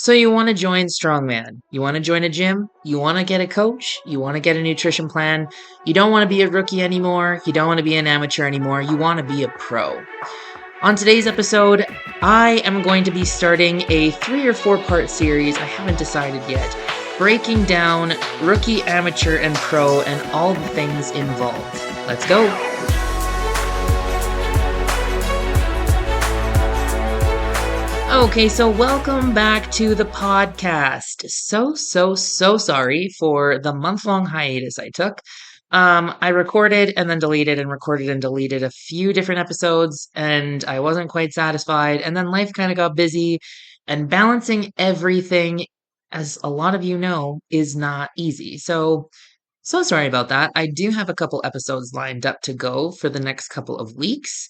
So you want to join Strongman. You want to join a gym. You want to get a coach. You want to get a nutrition plan. You don't want to be a rookie anymore. You don't want to be an amateur anymore. You want to be a pro. On today's episode, I am going to be starting a 3 or 4 part series. I haven't decided yet. Breaking down rookie, amateur, and pro and all the things involved. Let's go. Okay, so welcome back to the podcast. So sorry for the month-long hiatus I took. I recorded and then deleted and recorded and deleted a few different episodes, and I wasn't quite satisfied. And then life kind of got busy, and balancing everything, as a lot of you know, is not easy. So sorry about that. I do have a couple episodes lined up to go for the next couple of weeks.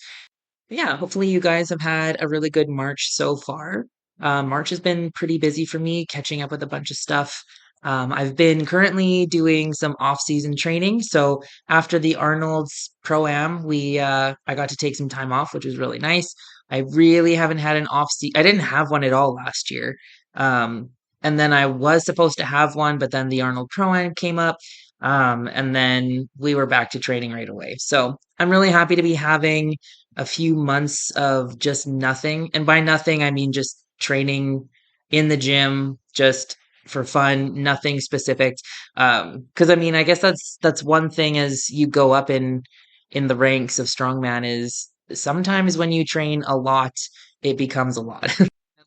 Yeah, hopefully you guys have had a really good March so far. March has been pretty busy for me, catching up with a bunch of stuff. I've been currently doing some off-season training. So after the Arnold's Pro-Am, I got to take some time off, which was really nice. I really haven't had an off-season. I didn't have one at all last year. And then I was supposed to have one, but then the Arnold Pro-Am came up. And then we were back to training right away. So I'm really happy to be having a few months of just nothing. And by nothing, I mean just training in the gym, just for fun, nothing specific. Because I mean, I guess that's one thing as you go up in the ranks of strongman is sometimes when you train a lot, it becomes a lot.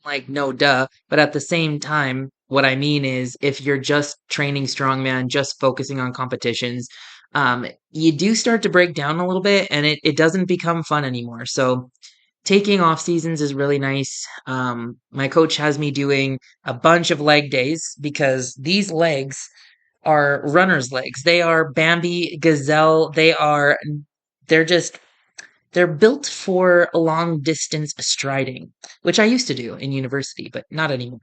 Like, no duh. But at the same time, what I mean is if you're just training strongman, just focusing on competitions, you do start to break down a little bit and it doesn't become fun anymore. So taking off seasons is really nice. My coach has me doing a bunch of leg days because these legs are runner's legs. They are Bambi, gazelle. They're built for long distance striding, which I used to do in university, but not anymore.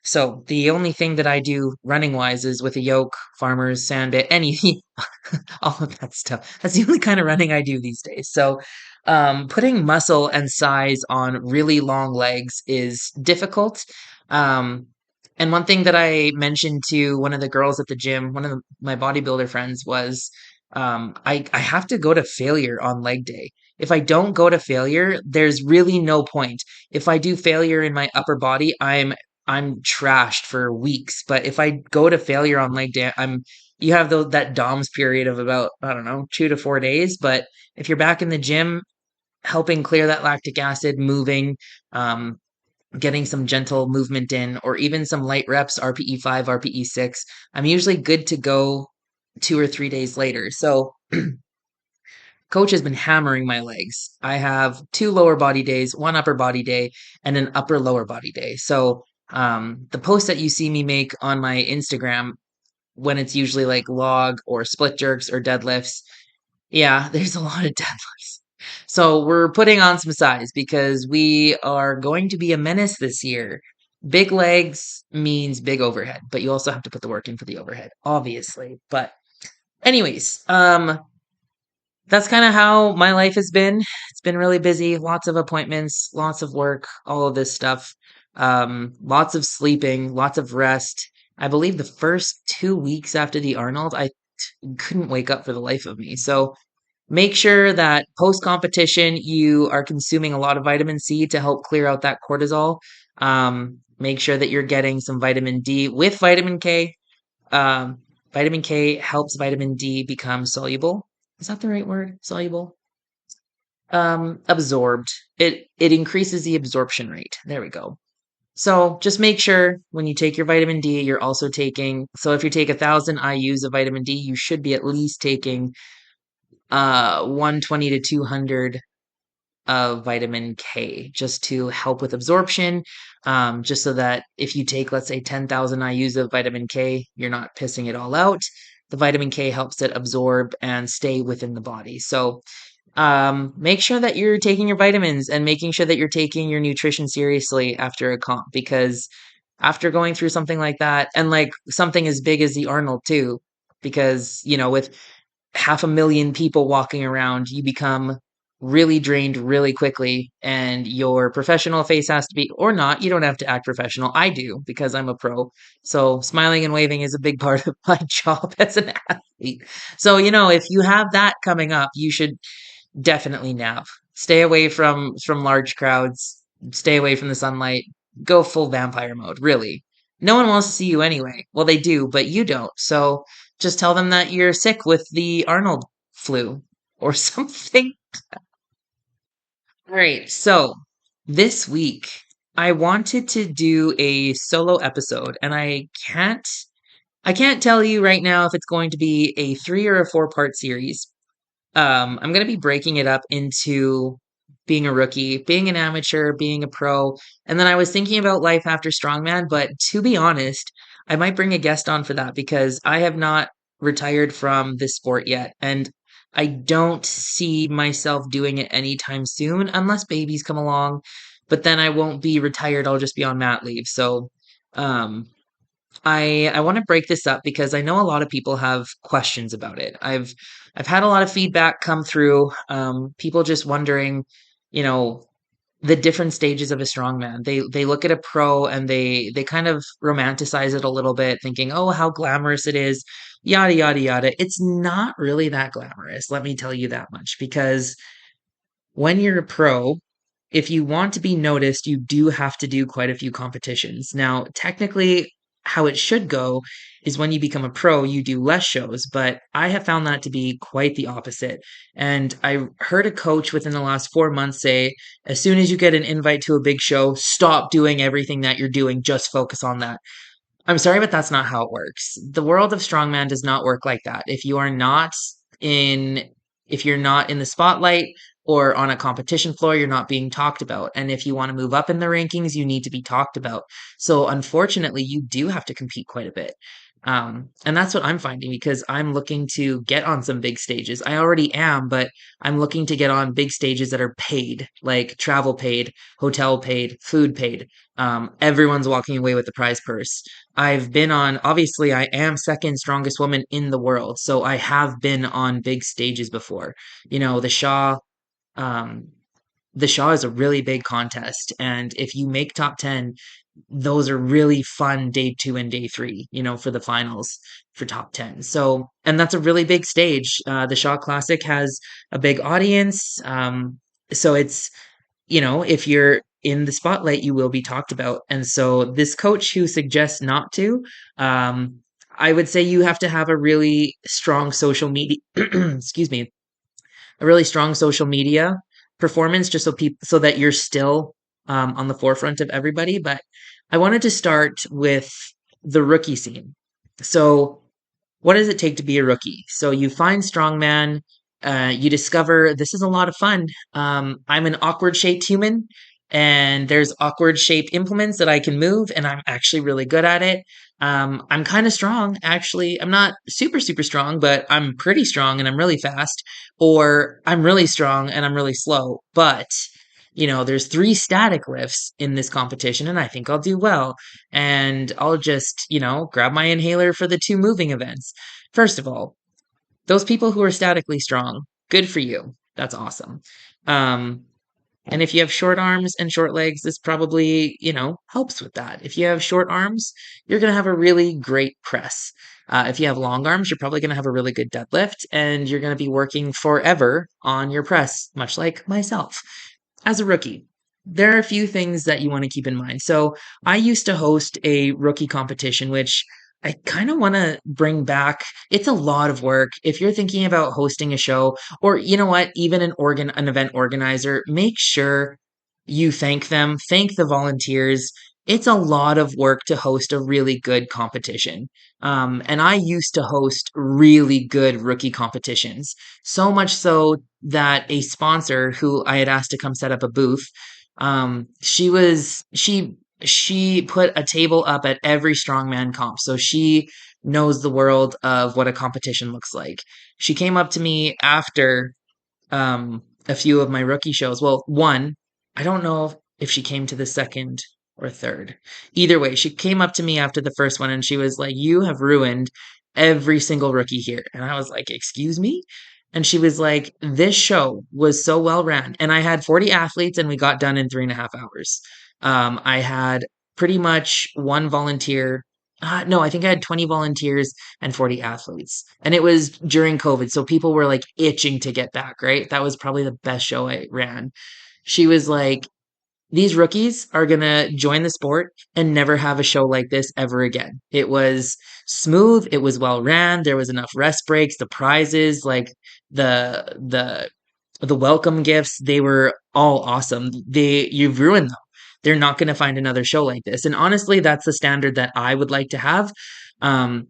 So the only thing that I do running wise is with a yoke, farmers, sandbit, anything, all of that stuff. That's the only kind of running I do these days. So putting muscle and size on really long legs is difficult. Um, and one thing that I mentioned to one of the girls at the gym, my bodybuilder friends, was I have to go to failure on leg day. If I don't go to failure, there's really no point. If I do failure in my upper body, I'm trashed for weeks. But if I go to failure on leg day, you have that DOMS period of about, I don't know, 2 to 4 days. But if you're back in the gym, helping clear that lactic acid, moving, getting some gentle movement in, or even some light reps, RPE5, RPE6, I'm usually good to go 2 or 3 days later. So coach has been hammering my legs. I have 2 lower body days, 1 upper body day, and an upper lower body day. So the post that you see me make on my Instagram when it's usually like log or split jerks or deadlifts, yeah, there's a lot of deadlifts. So we're putting on some size because we are going to be a menace this year. Big legs means big overhead, but you also have to put the work in for the overhead, obviously. But anyways, that's kind of how my life has been. It's been really busy, lots of appointments, lots of work, all of this stuff. Lots of sleeping, lots of rest. I believe the first 2 weeks after the Arnold, I couldn't wake up for the life of me. So make sure that post competition, you are consuming a lot of vitamin C to help clear out that cortisol. Make sure that you're getting some vitamin D with vitamin K. Vitamin K helps vitamin D become soluble. Is that the right word? Soluble? Absorbed. It increases the absorption rate. There we go. So just make sure when you take your vitamin D, you're also taking, so if you take 1,000 IUs of vitamin D, you should be at least taking 120 to 200 of vitamin K just to help with absorption. Just so that if you take, let's say 10,000 IUs of vitamin K, you're not pissing it all out. The vitamin K helps it absorb and stay within the body. So make sure that you're taking your vitamins and making sure that you're taking your nutrition seriously after a comp, because after going through something like that, and like something as big as the Arnold too, because, with 500,000 people walking around, you become really drained really quickly, and your professional face has to be, or not, you don't have to act professional. I do because I'm a pro. So smiling and waving is a big part of my job as an athlete. So, if you have that coming up, you should definitely nap. Stay away from large crowds, stay away from the sunlight, go full vampire mode, really. No one wants to see you anyway. Well, they do, but you don't. So just tell them that you're sick with the Arnold flu or something. All right, so this week I wanted to do a solo episode, and I can't tell you right now if it's going to be a 3 or a 4-part series. I'm going to be breaking it up into being a rookie, being an amateur, being a pro, and then I was thinking about life after strongman, but to be honest, I might bring a guest on for that because I have not retired from this sport yet, and I don't see myself doing it anytime soon unless babies come along, but then I won't be retired, I'll just be on mat leave. So, um I want to break this up because I know a lot of people have questions about it. I've had a lot of feedback come through. People just wondering, you know, the different stages of a strongman. They look at a pro and they kind of romanticize it a little bit, thinking, oh, how glamorous it is, yada yada yada. It's not really that glamorous. Let me tell you that much because when you're a pro, if you want to be noticed, you do have to do quite a few competitions. Now, technically, how it should go is when you become a pro, you do less shows, but I have found that to be quite the opposite. And I heard a coach within the last 4 months say, as soon as you get an invite to a big show, stop doing everything that you're doing, just focus on that. I'm sorry, but that's not how it works. The world of strongman does not work like that. In if you're not in the spotlight or on a competition floor, you're not being talked about. And if you want to move up in the rankings, you need to be talked about. So unfortunately, you do have to compete quite a bit. And that's what I'm finding because I'm looking to get on some big stages. I already am, but I'm looking to get on big stages that are paid, like travel paid, hotel paid, food paid. Everyone's walking away with the prize purse. Obviously, I am second strongest woman in the world. So I have been on big stages before. You know, um, the Shaw is a really big contest. And if you make top 10, those are really fun day 2 and day 3, for the finals for top 10. So, and that's a really big stage. The Shaw Classic has a big audience. So if you're in the spotlight, you will be talked about. And so this coach who suggests not to, um, I would say you have to have a really strong social media, excuse me, a really strong social media performance just so that you're still on the forefront of everybody. But I wanted to start with the rookie scene. So what does it take to be a rookie? So you find strongman, you discover this is a lot of fun. I'm an awkward shaped human, and there's awkward shaped implements that I can move, and I'm actually really good at it. I'm kind of strong, actually. I'm not super, super strong, but I'm pretty strong and I'm really fast, or I'm really strong and I'm really slow. But there's 3 static lifts in this competition, and I think I'll do well. And I'll just, grab my inhaler for the 2 moving events. First of all, those people who are statically strong, good for you. That's awesome. Um, and if you have short arms and short legs, this probably, helps with that. If you have short arms, you're going to have a really great press. If you have long arms, you're probably going to have a really good deadlift, and you're going to be working forever on your press, much like myself. As a rookie, there are a few things that you want to keep in mind. So I used to host a rookie competition, which I kind of want to bring back. It's a lot of work. If you're thinking about hosting a show, or you know what, even an event organizer, make sure you thank them, thank the volunteers. It's a lot of work to host a really good competition. And I used to host really good rookie competitions, so much so that a sponsor who I had asked to come set up a booth, she put a table up at every strongman comp. So she knows the world of what a competition looks like. She came up to me after a few of my rookie shows. Well, one, I don't know if she came to the second or third. Either way, she came up to me after the first one and she was like, "You have ruined every single rookie here." And I was like, "Excuse me?" And she was like, this show was so well ran. And I had 40 athletes and we got done in 3.5 hours. I had pretty much one volunteer. No, I think I had 20 volunteers and 40 athletes. And it was during COVID. So people were like itching to get back, right? That was probably the best show I ran. She was like, these rookies are going to join the sport and never have a show like this ever again. It was smooth, it was well ran, there was enough rest breaks, the prizes, like the the welcome gifts, they were all awesome. You've ruined them. They're not going to find another show like this. And honestly, that's the standard that I would like to have. Um,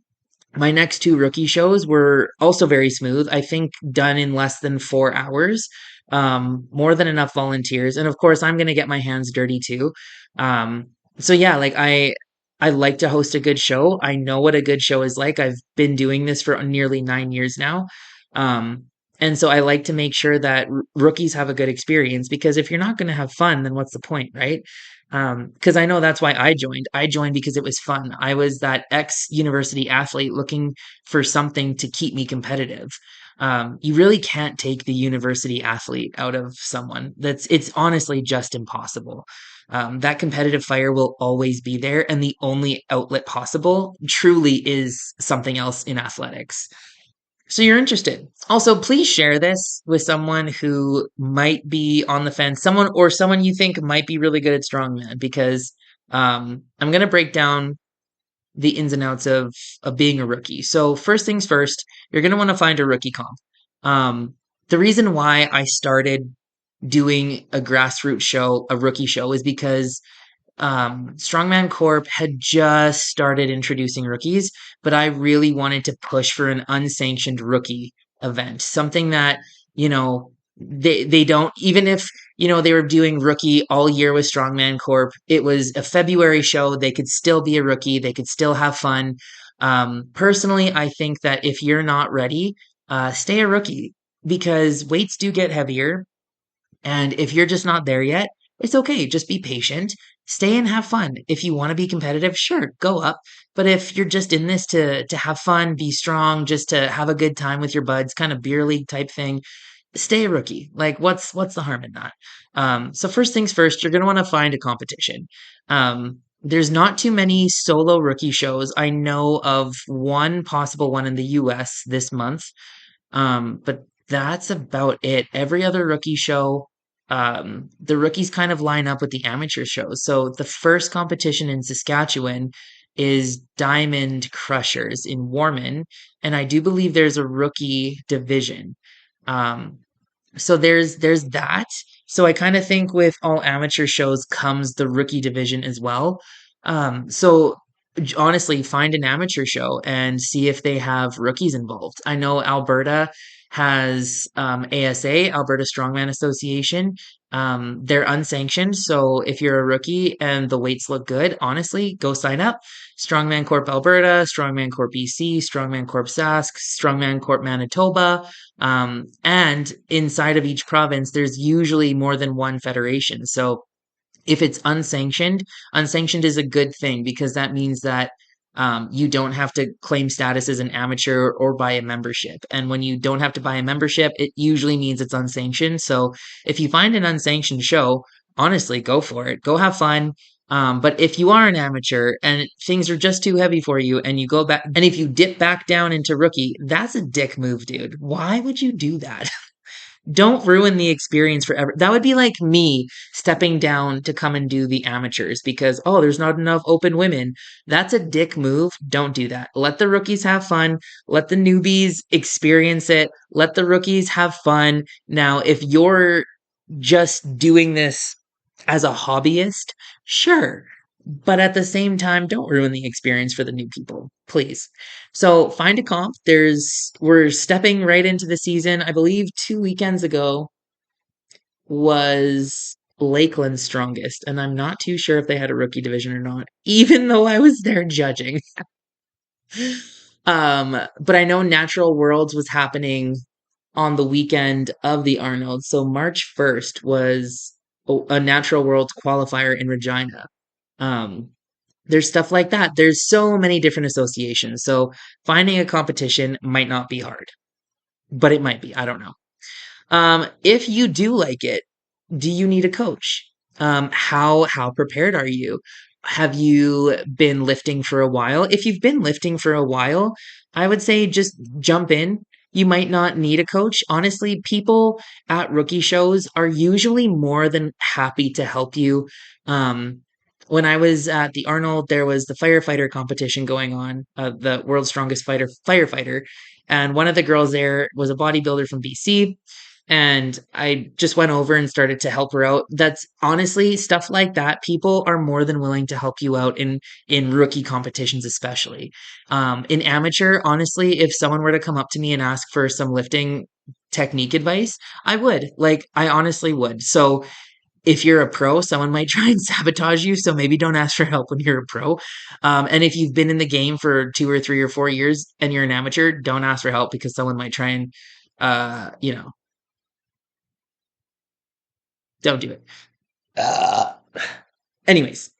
my next two rookie shows were also very smooth. I think done in less than 4 hours. More than enough volunteers, and of course, I'm gonna get my hands dirty too. Um, so yeah, like I like to host a good show. I know what a good show is like. I've been doing this for nearly 9 years now. Um, and so I like to make sure that rookies have a good experience because if you're not going to have fun, then what's the point, right? Because I know that's why I joined. I joined because it was fun. I was that ex university athlete looking for something to keep me competitive. You really can't take the university athlete out of someone. It's honestly just impossible. That competitive fire will always be there, and the only outlet possible truly is something else in athletics. So you're interested. Also, please share this with someone who might be on the fence, someone you think might be really good at strongman, because I'm going to break down the ins and outs of being a rookie. So first things first, you're going to want to find a rookie comp. The reason why I started doing a grassroots show, a rookie show, is because Strongman Corp had just started introducing rookies, but I really wanted to push for an unsanctioned rookie event, something that, you know, they don't, even if, they were doing rookie all year with Strongman Corp, it was a February show. They could still be a rookie. They could still have fun. Personally, I think that if you're not ready, stay a rookie because weights do get heavier. And if you're just not there yet, it's okay. Just be patient. Stay and have fun. If you want to be competitive, sure, go up. But if you're just in this to have fun, be strong, just to have a good time with your buds, kind of beer league type thing, stay a rookie. Like what's the harm in that? So first things first, you're gonna want to find a competition. There's not too many solo rookie shows. I know of one possible one in the US this month. But that's about it. Every other rookie show, the rookies kind of line up with the amateur shows. So the first competition in Saskatchewan is Diamond Crushers in Warman, and I do believe there's a rookie division. Um, so there's that. So I kind of think with all amateur shows comes the rookie division as well. So honestly, find an amateur show and see if they have rookies involved. I know Alberta has ASA, Alberta Strongman Association. They're unsanctioned, so if you're a rookie and the weights look good, honestly, go sign up. Strongman Corp Alberta, Strongman Corp BC, Strongman Corp Sask, Strongman Corp Manitoba. And inside of each province, there's usually more than one federation. So if it's unsanctioned, unsanctioned is a good thing because that means that you don't have to claim status as an amateur or buy a membership. And when you don't have to buy a membership, it usually means it's unsanctioned. So if you find an unsanctioned show, honestly, go for it. Go have fun. But if you are an amateur and things are just too heavy for you and you go back, and if you dip back down into rookie, that's a dick move, dude. Why would you do that? Don't ruin the experience forever. That would be like me stepping down to come and do the amateurs because, oh, there's not enough open women. That's a dick move. Don't do that. Let the rookies have fun. Let the newbies experience it. Let the rookies have fun. Now, if you're just doing this as a hobbyist, sure. But at the same time, don't ruin the experience for the new people, please. So find a comp. We're stepping right into the season. I believe 2 weekends ago was Lakeland's strongest, and I'm not too sure if they had a rookie division or not, even though I was there judging. But I know Natural Worlds was happening on the weekend of the Arnold. So March 1st was a Natural Worlds qualifier in Regina. Um, there's stuff like that. There's so many different associations. So finding a competition might not be hard. but it might be. I don't know. If you do like it, do you need a coach? How prepared are you? Have you been lifting for a while? If you've been lifting for a while, I would say just jump in. You might not need a coach. Honestly, people at rookie shows are usually more than happy to help you. Um, when I was at the Arnold, there was the firefighter competition going on, the world's strongest firefighter, and one of the girls there was a bodybuilder from BC, and I just went over and started to help her out. That's honestly stuff like that. People are more than willing to help you out in rookie competitions, especially in amateur. Honestly, if someone were to come up to me and ask for some lifting technique advice, I would. Like, I honestly would. So if you're a pro, someone might try and sabotage you. So maybe don't ask for help when you're a pro. And if you've been in the game for 2 or 3 or 4 years and you're an amateur, don't ask for help because someone might try and, you know, don't do it. Uh, anyways,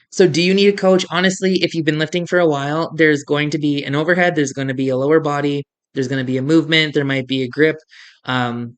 so do you need a coach? Honestly, if you've been lifting for a while, there's going to be an overhead, there's going to be a lower body, there's going to be a movement, there might be a grip. Um,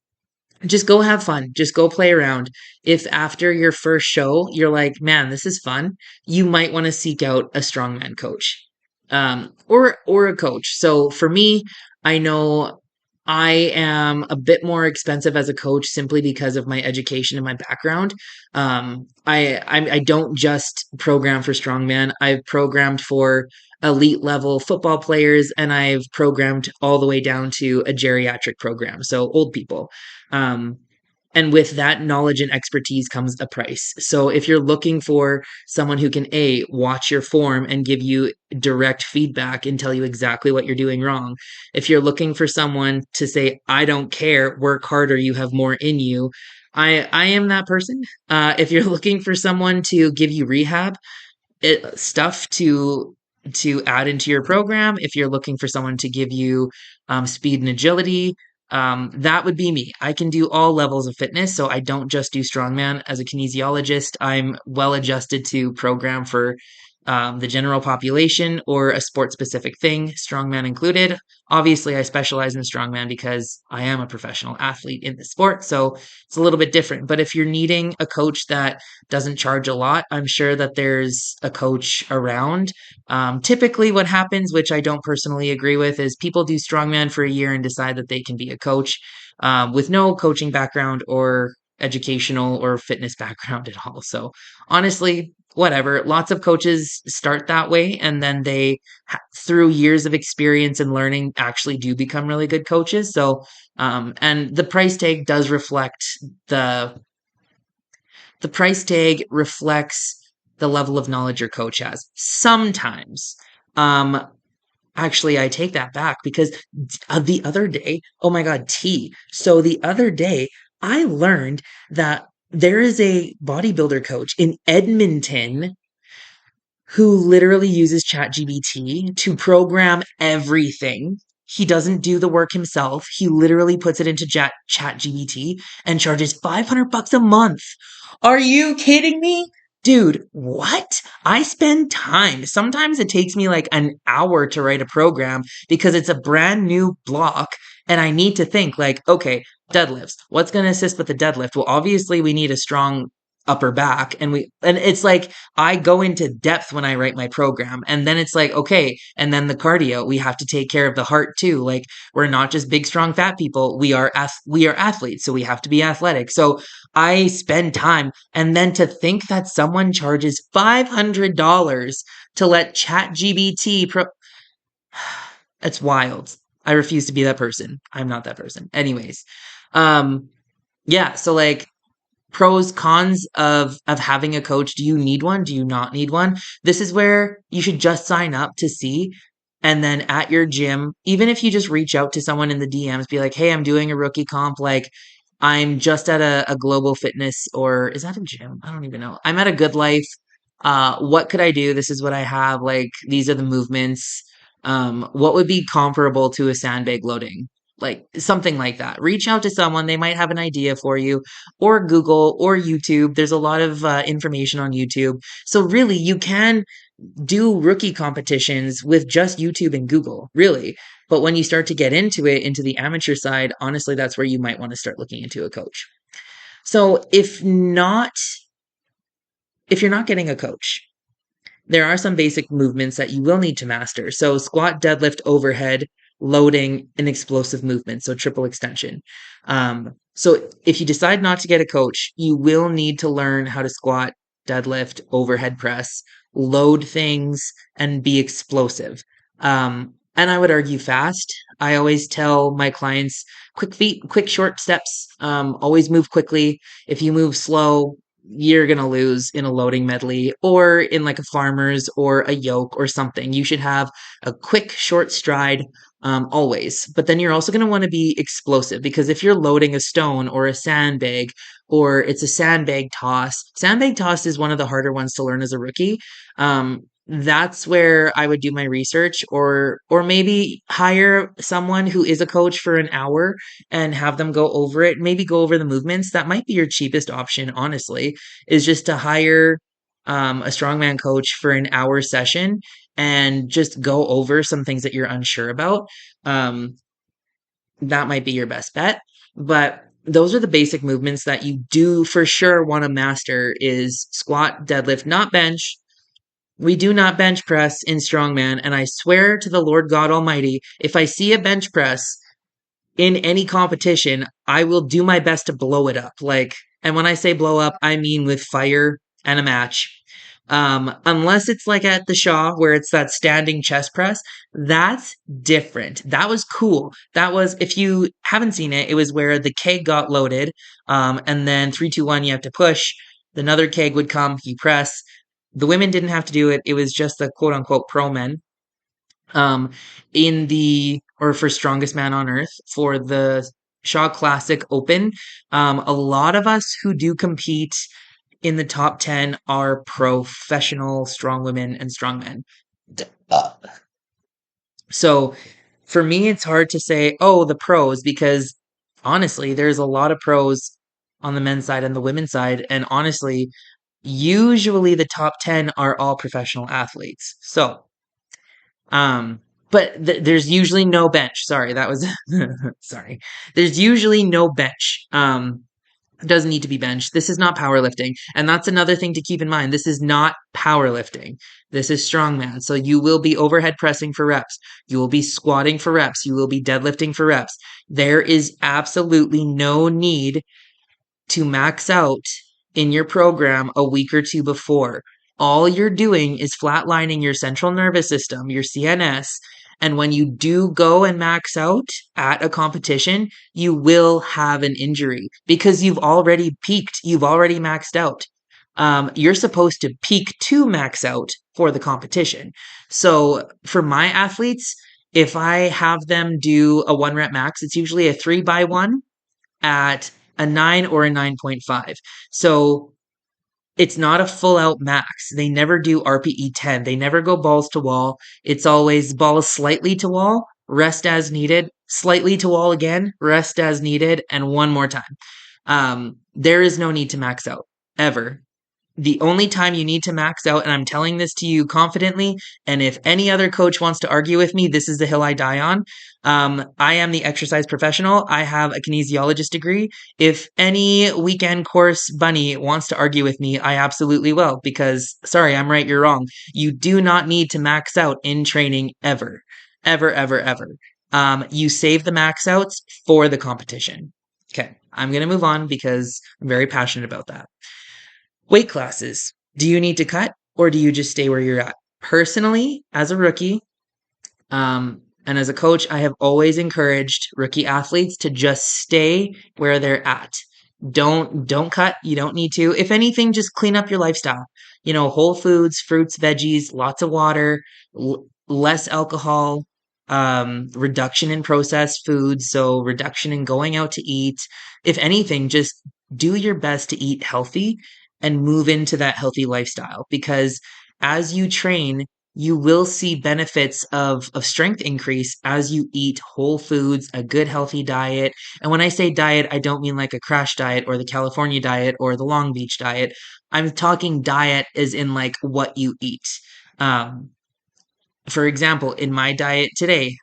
just go have fun. Just go play around. If after your first show, you're like, man, this is fun, you might want to seek out a strongman coach, or a coach. So for me, I know I am a bit more expensive as a coach simply because of my education and my background. I don't just program for strongman. I've programmed for elite level football players, and I've programmed all the way down to a geriatric program, so old people. Um, and with that knowledge and expertise comes a price. So if you're looking for someone who can watch your form and give you direct feedback and tell you exactly what you're doing wrong, if you're looking for someone to say, I don't care, work harder, you have more in you, I am that person. If you're looking for someone to give you rehab, stuff to add into your program, if you're looking for someone to give you speed and agility, that would be me. I can do all levels of fitness, so I don't just do strongman. As a kinesiologist, I'm well adjusted to program for the general population or a sport specific thing, strongman included. Obviously, I specialize in strongman because I am a professional athlete in the sport, so it's a little bit different. But if you're needing a coach that doesn't charge a lot, I'm sure that there's a coach around. Typically, what happens, which I don't personally agree with, is people do strongman for a year and decide that they can be a coach with no coaching background or educational or fitness background at all. So honestly, whatever. Lots of coaches start that way, and then they, through years of experience and learning, actually do become really good coaches. So, and the the price tag reflects the level of knowledge your coach has. Sometimes, um, actually, I take that back because the other day, oh my God, tea. So the other day, I learned that there is a bodybuilder coach in Edmonton who literally uses ChatGPT to program everything. He doesn't do the work himself. He literally puts it into ChatGPT and charges 500 bucks a month. Are you kidding me? Dude, what? I spend time. Sometimes it takes me like an hour to write a program because it's a brand new block and I need to think like, okay, deadlifts. What's going to assist with the deadlift? Well, obviously we need a strong upper back, and it's like I go into depth when I write my program, and then it's like, okay, and then the cardio, we have to take care of the heart too. Like, we're not just big strong fat people, we are athletes, so we have to be athletic. So I spend time, and then to think that someone charges $500 to let ChatGPT it's wild. I refuse to be that person. I'm not that person. Anyways, um yeah, so like, pros, cons of having a coach. Do you need one? Do you not need one? This is where you should just sign up to see. And then at your gym, even if you just reach out to someone in the DMs, be like, hey, I'm doing a rookie comp. Like, I'm just at a global fitness, or is that a gym? I don't even know. I'm at a Good Life. What could I do? This is what I have. Like, these are the movements. What would be comparable to a sandbag loading? Like something like that. Reach out to someone. They might have an idea for you, or Google or YouTube. There's a lot of information on YouTube. So really, you can do rookie competitions with just YouTube and Google. Really, But when you start to get into it, into the amateur side, honestly, that's where you might want to start looking into a coach. So if you're not getting a coach, there are some basic movements that you will need to master. So squat, deadlift, overhead, loading, and explosive movement. So triple extension. So if you decide not to get a coach, you will need to learn how to squat, deadlift, overhead press, load things, and be explosive. And I would argue fast. I always tell my clients quick feet, quick short steps. Always move quickly. If you move slow, you're going to lose in a loading medley or in like a farmer's or a yoke or something. You should have a quick, short stride always. But then you're also going to want to be explosive because if you're loading a stone or a sandbag or it's a sandbag toss is one of the harder ones to learn as a rookie. That's where I would do my research or maybe hire someone who is a coach for an hour and have them go over it, maybe go over the movements. That might be your cheapest option, honestly, is just to hire a strongman coach for an hour session and just go over some things that you're unsure about. Um, that might be your best bet. But those are the basic movements that you do for sure want to master is squat, deadlift, not bench. We do not bench press in strongman, and I swear to the Lord God Almighty, if I see a bench press in any competition, I will do my best to blow it up. And when I say blow up, I mean with fire and a match. Unless it's like at the Shaw where it's that standing chest press, that's different. That was cool. That was, if you haven't seen it, it was where the keg got loaded, and then 3, 2, 1, you have to push. Another keg would come, you press. The women didn't have to do it. It was just the quote unquote pro men um, in the or for strongest man on earth for the Shaw Classic Open. A lot of us who do compete in the top 10 are professional strong women and strongmen. Uh, So for me, it's hard to say, oh, the pros, because honestly, there's a lot of pros on the men's side and the women's side. And honestly, usually the top 10 are all professional athletes. So um, but there's usually no bench. Sorry, that was sorry. There's usually no bench. It doesn't need to be benched. This is not powerlifting, and that's another thing to keep in mind. This is not powerlifting. This is strongman. So you will be overhead pressing for reps. You will be squatting for reps. You will be deadlifting for reps. There is absolutely no need to max out in your program a week or two before. All you're doing is flatlining your central nervous system, your CNS. And when you do go and max out at a competition, you will have an injury because you've already peaked. You've already maxed out. You're supposed to peak to max out for the competition. So for my athletes, if I have them do a 1 rep max, it's usually a 3x1 at a 9 or a 9.5. So it's not a full out max. They never do RPE 10. They never go balls to wall. It's always balls slightly to wall, rest as needed, slightly to wall again, rest as needed, and one more time. There is no need to max out ever. The only time you need to max out, and I'm telling this to you confidently, and if any other coach wants to argue with me, this is the hill I die on. I am the exercise professional. I have a kinesiologist degree. If any weekend course bunny wants to argue with me, I absolutely will, because, sorry, I'm right, you're wrong. You do not need to max out in training ever. Ever, ever, ever. You save the max outs for the competition. Okay, I'm going to move on because I'm very passionate about that. Weight classes. Do you need to cut or do you just stay where you're at? Personally, as a rookie, and as a coach, I have always encouraged rookie athletes to just stay where they're at. Don't cut. You don't need to. If anything, just clean up your lifestyle. Whole foods, fruits, veggies, lots of water, less alcohol, reduction in processed foods, so reduction in going out to eat. If anything, just do your best to eat healthy and move into that healthy lifestyle because as you train, you will see benefits of strength increase as you eat whole foods, a good healthy diet. And when I say diet, I don't mean like a crash diet or the California diet or the Long Beach diet. I'm talking diet as in like what you eat. For example, in my diet today,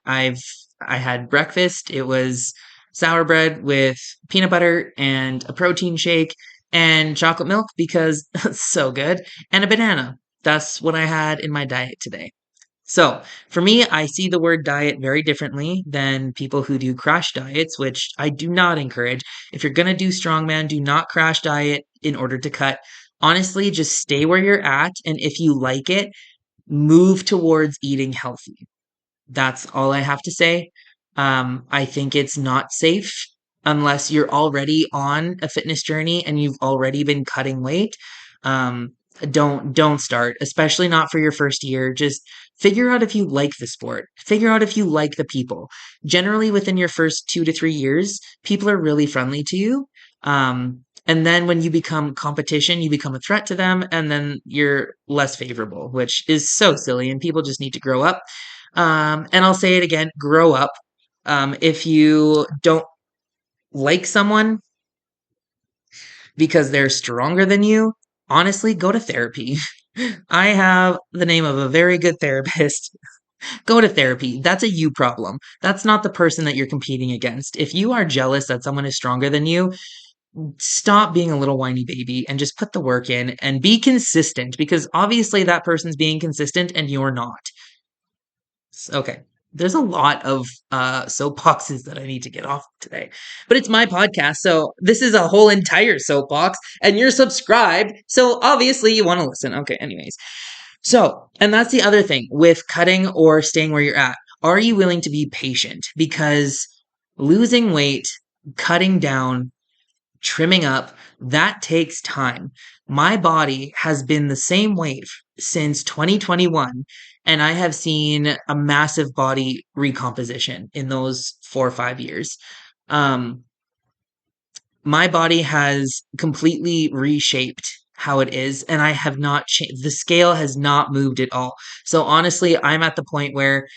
I had breakfast. It was sour bread with peanut butter and a protein shake and chocolate milk because it's so good, and a banana. That's what I had in my diet today. So for me, I see the word diet very differently than people who do crash diets, which I do not encourage. If you're going to do strongman, do not crash diet in order to cut. Honestly, just stay where you're at. And if you like it, move towards eating healthy. That's all I have to say. I think it's not safe unless you're already on a fitness journey and you've already been cutting weight. Um, don't start, especially not for your first year. Just figure out if you like the sport. Figure out if you like the people. Generally, within your first 2 to 3 years, people are really friendly to you. And then when you become competition, you become a threat to them, and then you're less favorable, which is so silly. And people just need to grow up. And I'll say it again, grow up. If you don't like someone because they're stronger than you, honestly, go to therapy. I have the name of a very good therapist. Go to therapy. That's a you problem. That's not the person that you're competing against. If you are jealous that someone is stronger than you, stop being a little whiny baby and just put the work in and be consistent because obviously that person's being consistent and you're not. Okay. There's a lot of soapboxes that I need to get off today. But it's my podcast, so this is a whole entire soapbox, and you're subscribed, so obviously you want to listen. Okay, anyways. So, and that's the other thing with cutting or staying where you're at. Are you willing to be patient? Because losing weight, cutting down, trimming up, that takes time. My body has been the same weight since 2021, and I have seen a massive body recomposition in those 4 or 5 years. Um, my body has completely reshaped how it is, and I have not changed. The scale has not moved at all. So honestly, I'm at the point where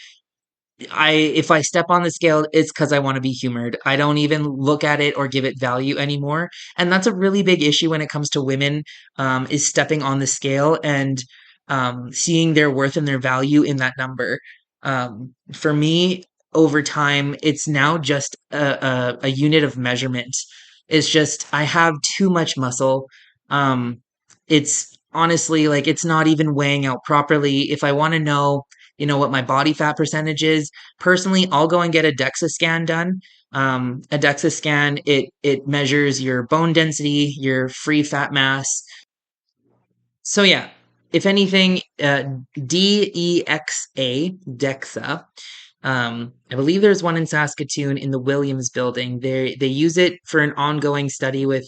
if I step on the scale, it's because I want to be humored. I don't even look at it or give it value anymore. And that's a really big issue when it comes to women, is stepping on the scale and seeing their worth and their value in that number. For me, over time, it's now just a unit of measurement. It's just I have too much muscle. It's honestly like it's not even weighing out properly. If I want to know, what my body fat percentage is. Personally, I'll go and get a DEXA scan done. A DEXA scan, it measures your bone density, your free fat mass. So yeah, if anything, DEXA. I believe there's one in Saskatoon in the Williams building. They use it for an ongoing study with,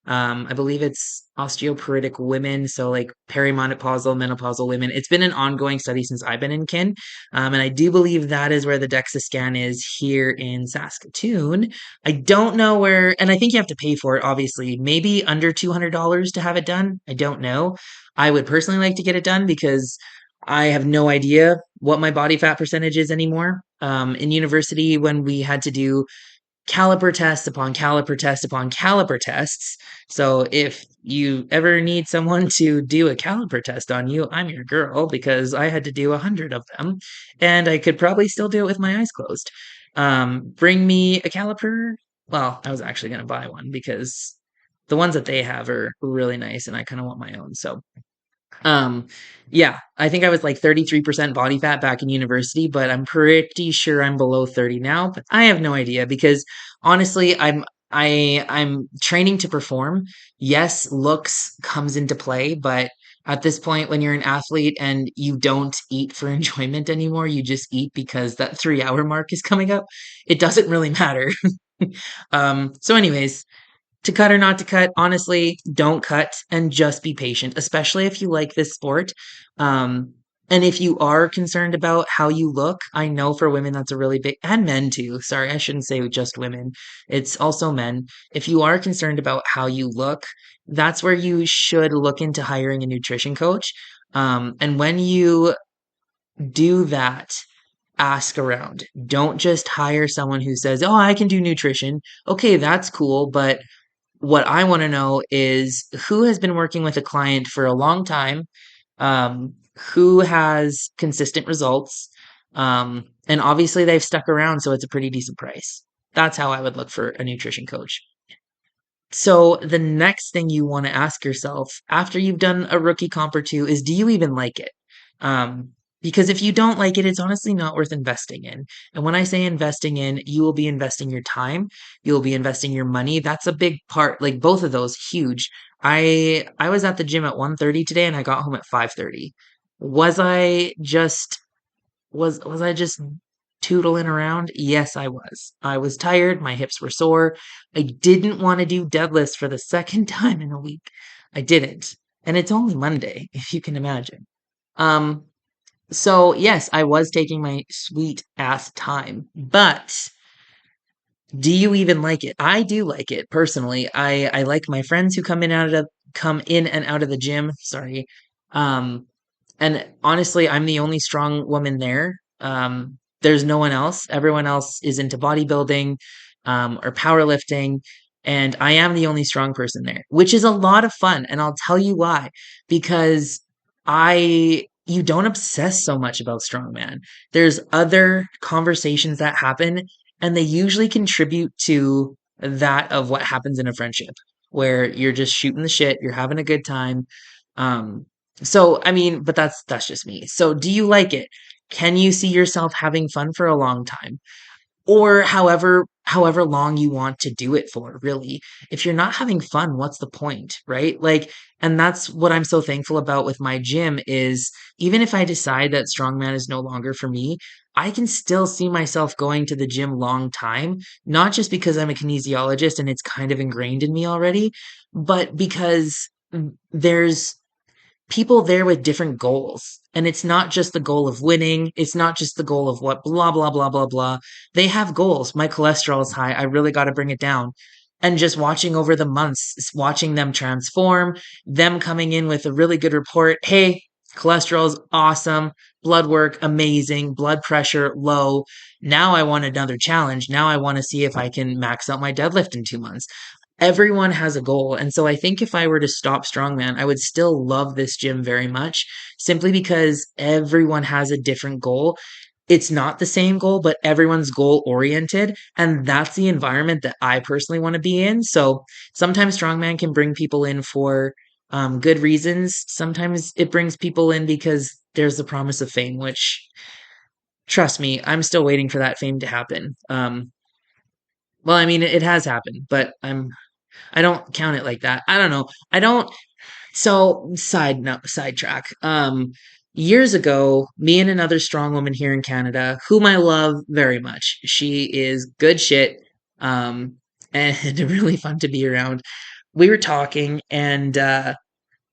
I believe it's osteoporotic women, so like perimenopausal, menopausal women. It's been an ongoing study since I've been in kin, and I do believe that is where the DEXA scan is here in Saskatoon. I don't know where, and I think you have to pay for it. Obviously, maybe under $200 to have it done. I don't know. I would personally like to get it done because I have no idea what my body fat percentage is anymore. In university, when we had to do caliper test upon caliper test upon caliper tests. So if you ever need someone to do a caliper test on you, I'm your girl because I had to do 100 of them and I could probably still do it with my eyes closed. Bring me a caliper. Well, I was actually going to buy one because the ones that they have are really nice and I kind of want my own. So um, yeah, I think I was like 33% body fat back in university, but I'm pretty sure I'm below 30 now, but I have no idea because honestly, I'm training to perform. Yes, looks comes into play, but at this point when you're an athlete and you don't eat for enjoyment anymore, you just eat because that 3 hour mark is coming up. It doesn't really matter. So anyways, to cut or not to cut, honestly, don't cut and just be patient, especially if you like this sport. Um, and if you are concerned about how you look, I know for women that's a really big, and men too. Sorry, I shouldn't say just women. It's also men. If you are concerned about how you look, that's where you should look into hiring a nutrition coach. And when you do that, ask around. Don't just hire someone who says, "Oh, I can do nutrition." Okay, that's cool, but what I want to know is who has been working with a client for a long time, who has consistent results, And obviously they've stuck around, so it's a pretty decent price. That's how I would look for a nutrition coach. So the next thing you want to ask yourself after you've done a rookie comp or two is, do you even like it? Um, because if you don't like it, it's honestly not worth investing in. And when I say investing in, you will be investing your time, you'll be investing your money. That's a big part, like both of those, huge. I was at the gym at 1:30 today and I got home at 5:30. Was I just was I just tootling around? Yes, I was. I was tired, my hips were sore. I didn't want to do deadlifts for the second time in a week. I didn't. And it's only Monday, if you can imagine. Um, so yes, I was taking my sweet ass time, but do you even like it? I do like it personally. I like my friends who come in and out of the gym. Sorry. Um, and honestly, I'm the only strong woman there. There's no one else. Everyone else is into bodybuilding, or powerlifting, and I am the only strong person there, which is a lot of fun. And I'll tell you why. Because you don't obsess so much about strongman. There's other conversations that happen, and they usually contribute to that of what happens in a friendship, where you're just shooting the shit, you're having a good time. Um, so I mean, but that's just me. So do you like it? Can you see yourself having fun for a long time? Or however long you want to do it for, really. If you're not having fun, what's the point, right? Like, and that's what I'm so thankful about with my gym is, even if I decide that strongman is no longer for me, I can still see myself going to the gym long time, not just because I'm a kinesiologist and it's kind of ingrained in me already, but because there's people there with different goals. And it's not just the goal of winning. It's not just the goal of what blah, blah, blah, blah, blah. They have goals. My cholesterol is high. I really got to bring it down. And just watching over the months, watching them transform, them coming in with a really good report. Hey, cholesterol's awesome. Blood work, amazing. Blood pressure, low. Now I want another challenge. Now I want to see if I can max out my deadlift in 2 months. Everyone has a goal. And so I think if I were to stop strongman, I would still love this gym very much, simply because everyone has a different goal. It's not the same goal, but everyone's goal oriented. And that's the environment that I personally want to be in. So sometimes strongman can bring people in for good reasons. Sometimes it brings people in because there's the promise of fame, which, trust me, I'm still waiting for that fame to happen. Well, I mean, it has happened, but I don't count it like that. I don't know. I don't. So sidetrack. Years ago, me and another strong woman here in Canada, whom I love very much. She is good shit. Um, and really fun to be around. We were talking, and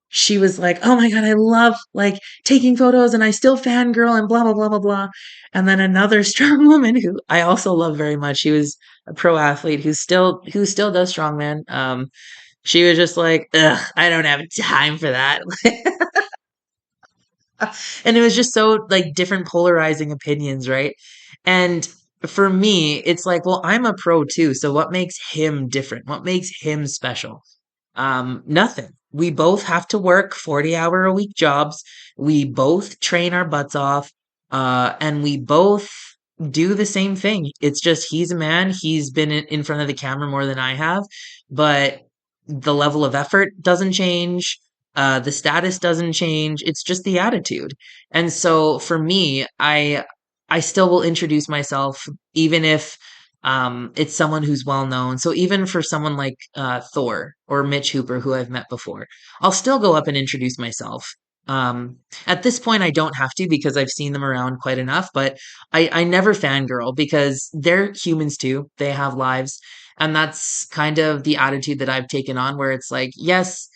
she was like, "Oh my God, I love like taking photos and I still fangirl and blah, blah, blah, blah, blah." And then another strong woman who I also love very much. She was a pro athlete who still does strongman. She was just like, "Ugh, I don't have time for that." And it was just so like different polarizing opinions, right? And for me, it's like, well, I'm a pro too. So what makes him different? What makes him special? Nothing. We both have to work 40-hour-a-week jobs. We both train our butts off. And we both do the same thing. It's just he's a man. He's been in front of the camera more than I have, but the level of effort doesn't change. The status doesn't change. It's just the attitude. And so for me, I still will introduce myself even if it's someone who's well known. So even for someone like Thor or Mitch Hooper, who I've met before, I'll still go up and introduce myself. At this point, I don't have to because I've seen them around quite enough, but I never fangirl because they're humans too. They have lives. And that's kind of the attitude that I've taken on, where it's like, yes,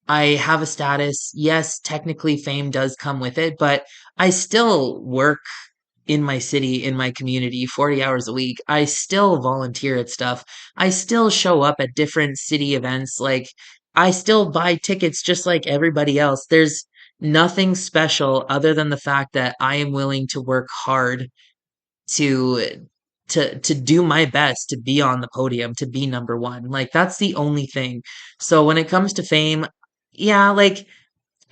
I have a status. Yes, technically fame does come with it, but I still work in my city, in my community, 40 hours a week. I still volunteer at stuff. I still show up at different city events. Like, I still buy tickets just like everybody else. There's nothing special other than the fact that I am willing to work hard to to do my best to be on the podium, to be number one. Like, that's the only thing. So when it comes to fame, yeah, like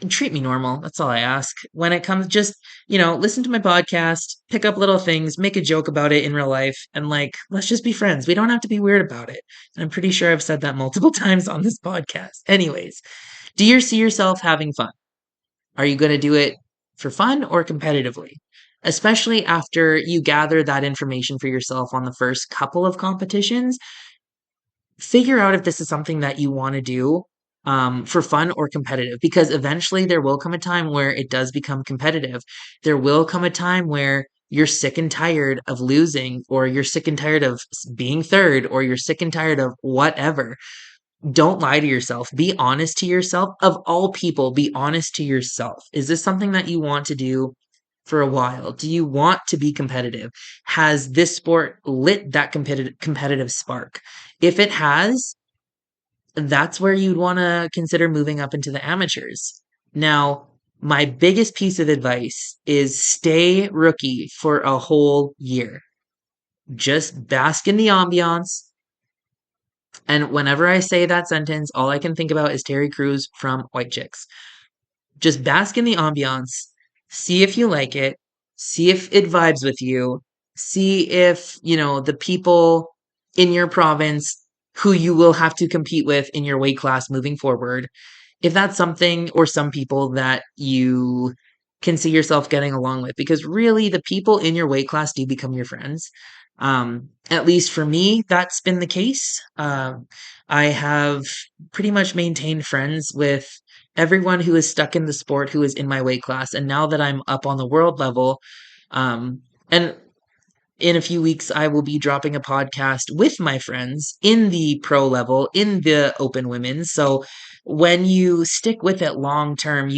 treat me normal. That's all I ask. When it comes, just, listen to my podcast, pick up little things, make a joke about it in real life, and like, let's just be friends. We don't have to be weird about it. And I'm pretty sure I've said that multiple times on this podcast. Anyways, do you see yourself having fun? Are you going to do it for fun or competitively? Especially after you gather that information for yourself on the first couple of competitions, figure out if this is something that you want to do for fun or competitive, because eventually there will come a time where it does become competitive. There will come a time where you're sick and tired of losing, or you're sick and tired of being third, or you're sick and tired of whatever. Don't lie to yourself. Be honest to yourself. Of all people, be honest to yourself. Is this something that you want to do for a while? Do you want to be competitive? Has this sport lit that competitive spark? If it has, that's where you'd want to consider moving up into the amateurs. Now, my biggest piece of advice is stay rookie for a whole year. Just bask in the ambiance. And whenever I say that sentence, all I can think about is Terry Crews from White Chicks. Just bask in the ambiance, see if you like it, see if it vibes with you, see if, the people in your province who you will have to compete with in your weight class moving forward, if that's something or some people that you can see yourself getting along with, because really the people in your weight class do become your friends. At least for me, that's been the case. I have pretty much maintained friends with everyone who is stuck in the sport who is in my weight class. And now that I'm up on the world level, and in a few weeks, I will be dropping a podcast with my friends in the pro level, in the open women's. So when you stick with it long term,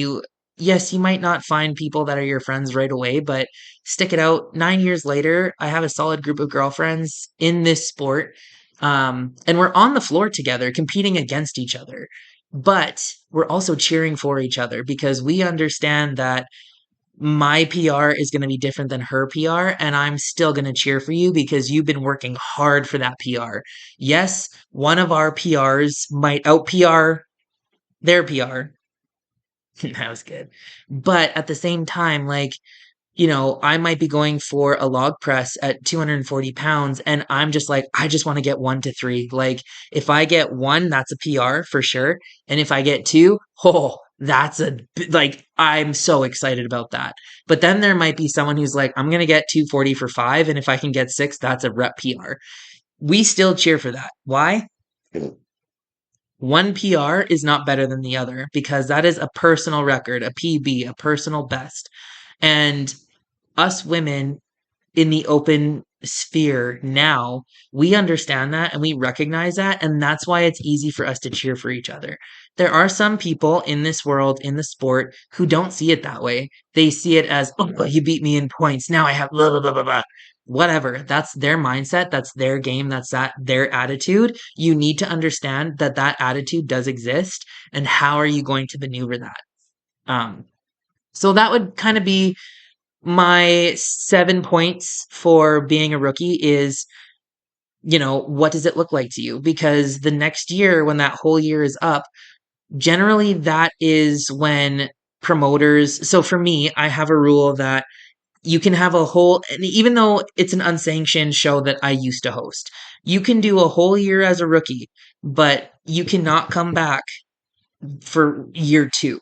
yes, you might not find people that are your friends right away, but stick it out. 9 years later, I have a solid group of girlfriends in this sport. And we're on the floor together, competing against each other. But we're also cheering for each other because we understand that my PR is going to be different than her PR, and I'm still going to cheer for you because you've been working hard for that PR. Yes, one of our PRs might out PR their PR. That was good. But at the same time, like, I might be going for a log press at 240 pounds, and I'm just like, I just want to get 1 to 3. Like, if I get 1, that's a PR for sure. And if I get 2, oh, like, I'm so excited about that. But then there might be someone who's like, I'm going to get 240 for 5. And if I can get 6, that's a rep PR. We still cheer for that. Why? One PR is not better than the other because that is a personal record, a PB, a personal best. And us women in the open sphere now, we understand that and we recognize that. And that's why it's easy for us to cheer for each other. There are some people in this world, in the sport, who don't see it that way. They see it as, oh, you beat me in points. Now I have blah, blah, blah, blah, blah. Whatever. That's their mindset. That's their game. That's their attitude. You need to understand that that attitude does exist. And how are you going to maneuver that? Um, so that would kind of be my 7 points for being a rookie is, what does it look like to you? Because the next year, when that whole year is up, generally that is when promoters. So for me, I have a rule that you can have a whole, and even though it's an unsanctioned show that I used to host, you can do a whole year as a rookie, but you cannot come back for year 2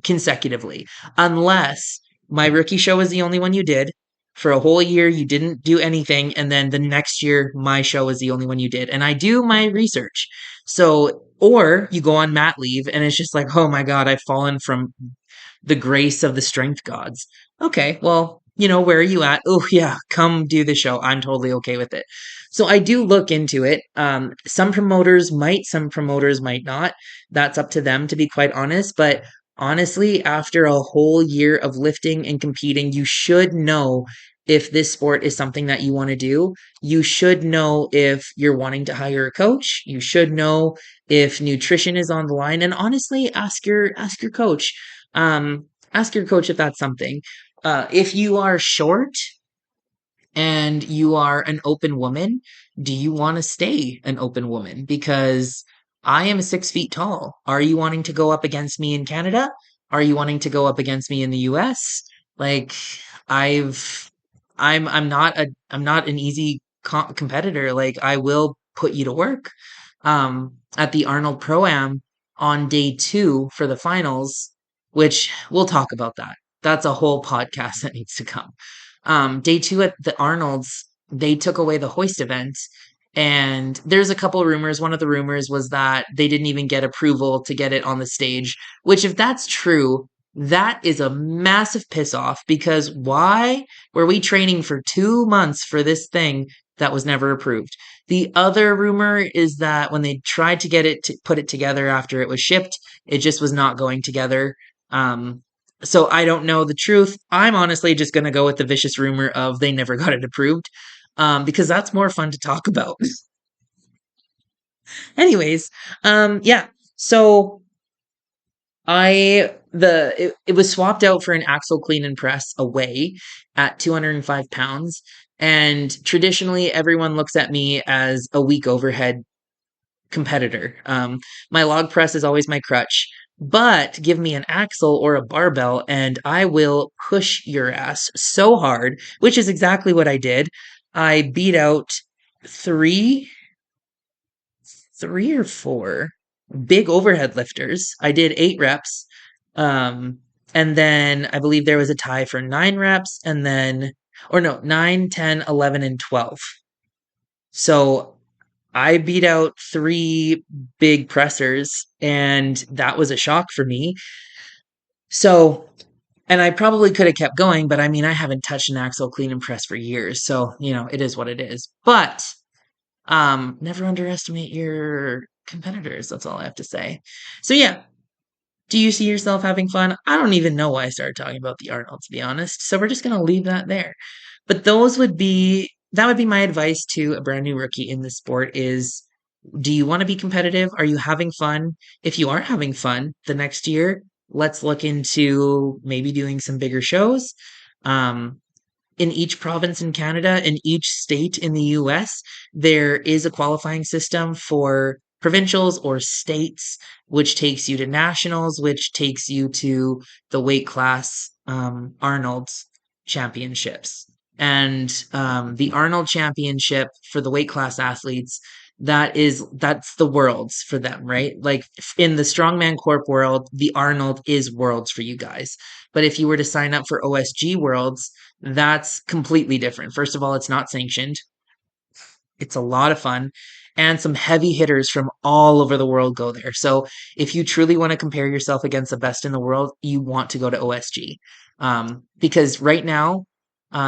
consecutively, unless my rookie show is the only one you did. For a whole year, you didn't do anything. And then the next year, my show is the only one you did. And I do my research. So, or you go on mat leave and it's just like, oh my God, I've fallen from the grace of the strength gods. Okay, well, where are you at? Oh, yeah, come do the show. I'm totally okay with it. So I do look into it. Some promoters might, some promoters might not. That's up to them, to be quite honest. But honestly, after a whole year of lifting and competing, you should know if this sport is something that you want to do. You should know if you're wanting to hire a coach. You should know if nutrition is on the line. And honestly, ask your coach. Ask your coach if that's something. If you are short and you are an open woman, do you want to stay an open woman? Because I am 6 feet tall. Are you wanting to go up against me in Canada? are you wanting to go up against me in the US? Like I've I'm not an easy competitor. Like I will put you to work. At the Arnold Pro-Am on day 2 for the finals, which we'll talk about that. That's a whole podcast that needs to come. Day 2 at the Arnold's, they took away the hoist event. And there's a couple rumors. One of the rumors was that they didn't even get approval to get it on the stage, which, if that's true, that is a massive piss off because why were we training for 2 months for this thing that was never approved? The other rumor is that when they tried to get it to put it together after it was shipped, it just was not going together. Um, so I don't know the truth. I'm honestly just going to go with the vicious rumor of they never got it approved, because that's more fun to talk about. Anyways, yeah. So it was swapped out for an axle clean and press away at 205 pounds. And traditionally, everyone looks at me as a weak overhead competitor. My log press is always my crutch, but give me an axle or a barbell and I will push your ass so hard, which is exactly what I did. I beat out three, 3 or 4 big overhead lifters. I did 8 reps. Um, and then I believe there was a tie for 9 reps and then, or no, 9, 10, 11, and 12. So I beat out 3 big pressers, and that was a shock for me. So, and I probably could have kept going, but I mean, I haven't touched an axle clean and press for years. So, it is what it is. But never underestimate your competitors. That's all I have to say. So, yeah, do you see yourself having fun? I don't even know why I started talking about the Arnold, to be honest. So, we're just going to leave that there. But that would be my advice to a brand new rookie in the sport is, do you want to be competitive? Are you having fun? If you are having fun the next year, let's look into maybe doing some bigger shows. Um, in each province in Canada, in each state in the US, there is a qualifying system for provincials or states, which takes you to nationals, which takes you to the weight class Arnold's championships. And the Arnold championship for the weight class athletes, that's the worlds for them, right? Like in the strongman corp world, the Arnold is worlds for you guys. But if you were to sign up for OSG worlds, that's completely different. First of all, it's not sanctioned. It's a lot of fun. And some heavy hitters from all over the world go there. So if you truly want to compare yourself against the best in the world, you want to go to OSG. Because right now,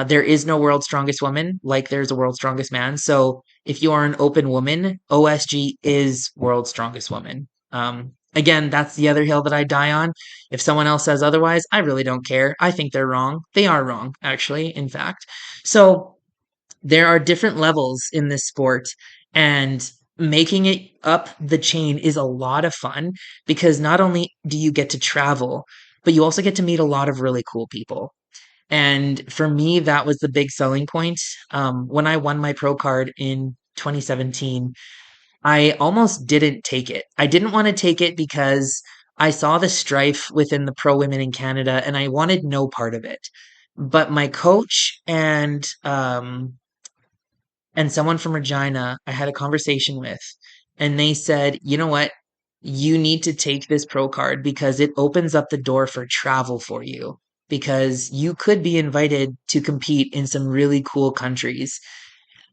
there is no world's strongest woman like there's a world's strongest man. So if you are an open woman, OSG is world's strongest woman. Again, that's the other hill that I die on. If someone else says otherwise, I really don't care. I think they're wrong. They are wrong, actually, in fact. So there are different levels in this sport, and making it up the chain is a lot of fun because not only do you get to travel, but you also get to meet a lot of really cool people. And for me, that was the big selling point. When I won my pro card in 2017, I almost didn't take it. I didn't want to take it because I saw the strife within the pro women in Canada and I wanted no part of it. But my coach and someone from Regina I had a conversation with, and they said, you know what? You need to take this pro card because it opens up the door for travel for you. Because you could be invited to compete in some really cool countries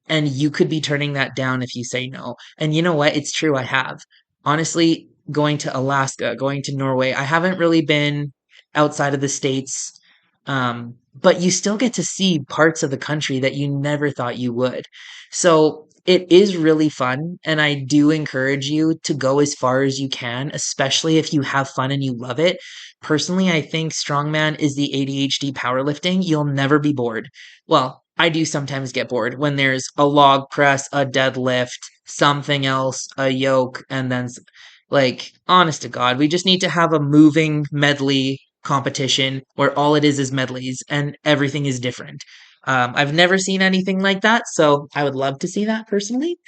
and you could be turning that down if you say no. And you know what? It's true. I have. Honestly, going to Alaska, going to Norway, I haven't really been outside of the States. But you still get to see parts of the country that you never thought you would. So it is really fun. And I do encourage you to go as far as you can, especially if you have fun and you love it. Personally, I think strongman is the ADHD powerlifting. You'll never be bored. Well, I do sometimes get bored when there's a log press, a deadlift, something else, a yoke, and then like, honest to God, we just need to have a moving medley competition where all it is medleys and everything is different. I've never seen anything like that, so I would love to see that personally.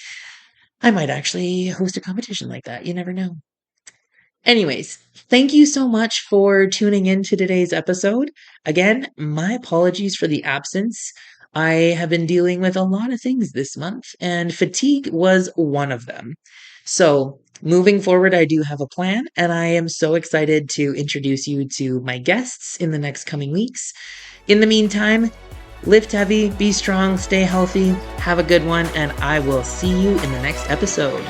I might actually host a competition like that. You never know. Anyways, thank you so much for tuning in to today's episode. Again, my apologies for the absence. I have been dealing with a lot of things this month, and fatigue was one of them. So, moving forward, I do have a plan, and I am so excited to introduce you to my guests in the next coming weeks. In the meantime, lift heavy, be strong, stay healthy, have a good one, and I will see you in the next episode.